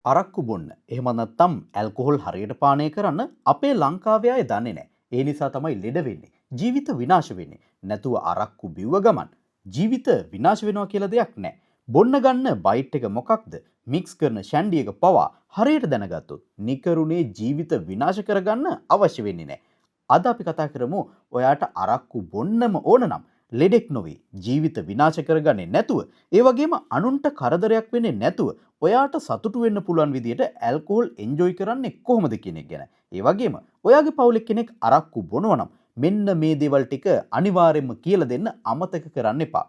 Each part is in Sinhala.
අරක්කු බොන්න. එහෙම නැත්නම් ඇල්කොහොල් හරියට පානය කරන්න අපේ ලංකාවේ අය දන්නේ නැහැ. ඒ නිසා තමයි ලෙඩ වෙන්නේ. ජීවිත විනාශ වෙන්නේ. නැතුව අරක්කු බිව්ව ගමන් ජීවිත විනාශ වෙනවා කියලා දෙයක් නැහැ. බොන්න ගන්න බයිට් එක මොකක්ද? මික්ස් කරන ෂැන්ඩි එක පවා හරියට දැනගත්තොත් නිකරුණේ ජීවිත විනාශ කරගන්න අවශ්‍ය වෙන්නේ නැහැ. අද අපි කතා කරමු ඔයාට අරක්කු බොන්නම ඕන නම් ලෙඩෙක් නොවේ ජීවිත විනාශ කරගන්නේ නැතුව ඒ වගේම අනුන්ට කරදරයක් වෙන්නේ නැතුව ඔයාට සතුටු වෙන්න පුළුවන් විදිහට ඇල්කොහොල් එන්ජොයි කරන්නේ කොහොමද කියන එක ගැන. ඒ වගේම ඔයාගේ පවුලේ කෙනෙක් අරක්කු බොනවා නම් මෙන්න මේ දේවල් ටික අනිවාර්යයෙන්ම කියලා දෙන්න අමතක කරන්න එපා.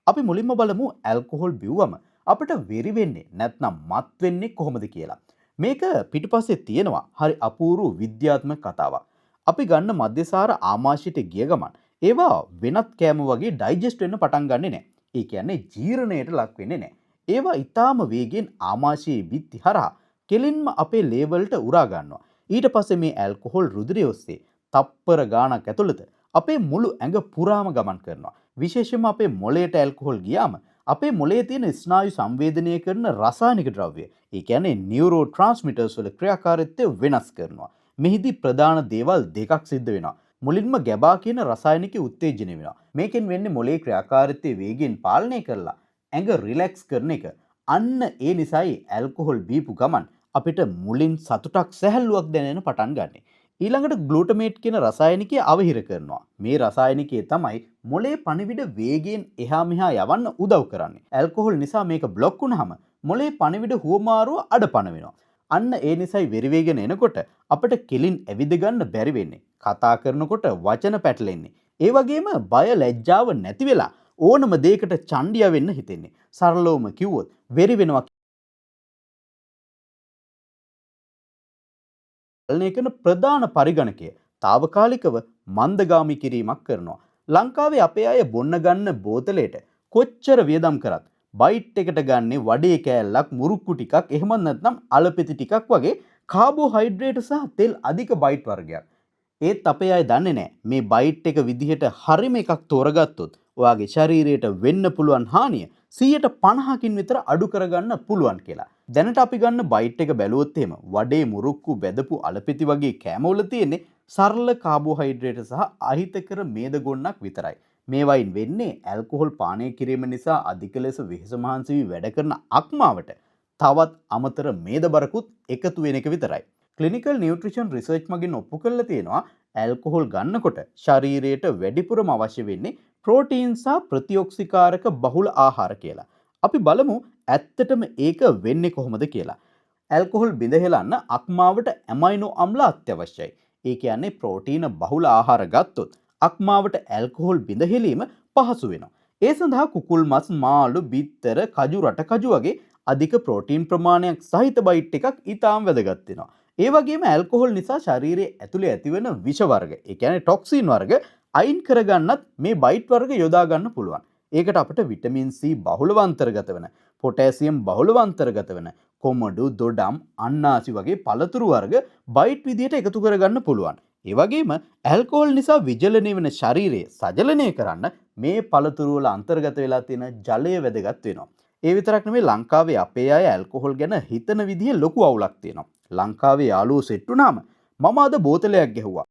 අපි මුලින්ම බලමු ඇල්කොහොල් බිව්වම අපිට වෙරි වෙන්නේ නැත්නම් මත් වෙන්නේ කොහොමද කියලා. මේක පිටිපස්සේ තියෙනවා හරි අපූර්ව විද්‍යාත්මක කතාවක්. අපි ගන්න මද්යසාර ආමාශයට ගිය ගමන් ඒවා වෙනත් කෑම වගේ ඩයිජෙස්ට් වෙන්න පටන් ගන්නෙ නැහැ. ඒ කියන්නේ ජීර්ණයට ලක් වෙන්නේ නැහැ. ඒවා ඊටාම වේගෙන් ආමාශයේ බිත්ති හරහා කෙලින්ම අපේ ලේවලට උරා ගන්නවා. ඊට පස්සේ මේ ඇල්කොහොල් රුධිරය ඔස්සේ තප්පර ගාණක් ඇතුළත අපේ මුළු ඇඟ පුරාම ගමන් කරනවා. විශේෂයෙන්ම අපේ මොළයට ඇල්කොහොල් ගියාම අපේ මොළයේ තියෙන ස්නායු සංවේදනය කරන රසායනික ද්‍රව්‍ය, ඒ කියන්නේ නියුරෝ ට්‍රාන්ස්මිටර්ස් වල ක්‍රියාකාරීත්වය වෙනස් කරනවා. මෙහිදී ප්‍රධාන දේවල් දෙකක් සිද්ධ වෙනවා. මුලින්ම ගැබා කියන රසායනික උත්තේජනය වෙනවා. මේකෙන් වෙන්නේ මොළයේ ක්‍රියාකාරීත්වය වේගෙන් පාලනය කරලා ඇඟ රිලැක්ස් කරන එක. අන්න ඒ නිසායි ඇල්කොහොල් බීපු ගමන් අපිට මුලින් සතුටක් සැහැල්ලුවක් දැනෙන්න පටන් ගන්නෙ. ඊළඟට ග්ලූටමේට් කියන රසායනිකය අවහිර කරනවා. මේ රසායනිකය තමයි මොළයේ පණිවිඩ වේගයෙන් එහා මෙහා යවන්න උදව් කරන්නේ. ඇල්කොහොල් නිසා මේක බ්ලොක් වුනහම මොළයේ පණිවිඩ හුවමාරුව අඩපණ වෙනවා. අන්න ඒ නිසායි වෙරිවේගෙන එනකොට අපිට කෙලින් ඇවිද ගන්න බැරි වෙන්නේ. කතා කරනකොට වචන පැටලෙන්නේ. ඒ වගේම බය ලැජ්ජාව නැති වෙලා ඕනම දෙයකට චණ්ඩිය වෙන්න හිතෙන්නේ. සරලවම කිව්වොත් වෙරි වෙනවා පාලනය කරන ප්‍රධාන පරිගණකය తాවකාලිකව මන්දගාමී කිරීමක් කරනවා. ලංකාවේ අපේ අය බොන්න ගන්න බෝතලයට කොච්චර වියදම් කරත් බයිට් එකට ගන්නේ වඩේ කෑල්ලක් මුරුක්කු ටිකක් එහෙම නැත්නම් අලපෙති ටිකක් වගේ කාබෝහයිඩ්‍රේට් සහ තෙල් අධික බයිට් වර්ගයක්. ඒත් අපේ අය දන්නේ නැහැ මේ බයිට් එක විදිහට හරිම එකක් තෝරගත්තොත් ඔයාගේ ශරීරයට වෙන්න පුළුවන් හානිය 150කින් විතර අඩු කරගන්න පුළුවන් කියලා. දැනට අපි ගන්න බයිට් එක බැලුවොත් එහෙම වඩේ මුරුක්කු බෙදපු අලපෙති වගේ කෑමවල තියෙන්නේ සරල කාබෝහයිඩ්‍රේට් සහ අහිතකර මේද ගොන්නක් විතරයි. මේවයින් වෙන්නේ ඇල්කොහොල් පානය කිරීම නිසා අධික ලෙස වෙහෙස මහන්සි වී වැඩ කරන අක්මාවට තවත් අමතර මේදබරකුත් එකතු වෙන එක විතරයි. ක්ලිනිකල් නියුට්‍රිෂන් රිසර්ච් මගින් ඔප්පු කරලා තියෙනවා ඇල්කොහොල් ගන්නකොට ශරීරයට වැඩිපුරම අවශ්‍ය වෙන්නේ ප්‍රෝටීන් සහ ප්‍රතිඔක්සිකාරක බහුල ආහාර කියලා. අපි බලමු ඇත්තටම ඒක වෙන්නේ කොහොමද කියලා. ඇල්කොහොල් බිඳ හෙලන්න අක්මාවට ඇමයිනෝ අම්ල අත්‍යවශ්‍යයි. ඒ කියන්නේ ප්‍රෝටීන බහුල ආහාර ගත්තොත් අක්මාවට ඇල්කොහොල් බිඳ හෙලීම පහසු වෙනවා. ඒ සඳහා කුකුල් මස්, මාළු, බිත්තර, කජු, රට කජු වගේ අධික ප්‍රෝටීන් ප්‍රමාණයක් සහිත බයිට් එකක් ඊටාම් වැදගත් වෙනවා. ඒ වගේම ඇල්කොහොල් නිසා ශරීරයේ ඇතුලේ ඇතිවෙන විෂ වර්ග, ඒ කියන්නේ ටොක්සින් වර්ග අයින් කරගන්නත් මේ බයිට් වර්ග යොදා ගන්න පුළුවන්. ඒකට අපිට විටමින් C බහුලව අන්තර්ගත වෙන, පොටෑසියම් බහුලව අන්තර්ගත වෙන කොමඩු, දොඩම්, අන්නාසි වගේ පළතුරු වර්ග බයිට් විදියට එකතු කරගන්න පුළුවන්. ඒ වගේම ඇල්කොහොල් නිසා විජලනය වෙන ශරීරය සජලනය කරන්න මේ පළතුරු වල අන්තර්ගත වෙලා තියෙන ජලය වැදගත් වෙනවා. ඒ විතරක් නෙමෙයි ලංකාවේ අපේ අය ඇල්කොහොල් ගැන හිතන විදිහේ ලොකු අවුලක් තියෙනවා. ලංකාවේ යාළුවෝ සෙට් වුණාම මම අද බෝතලයක් ගැහුවා.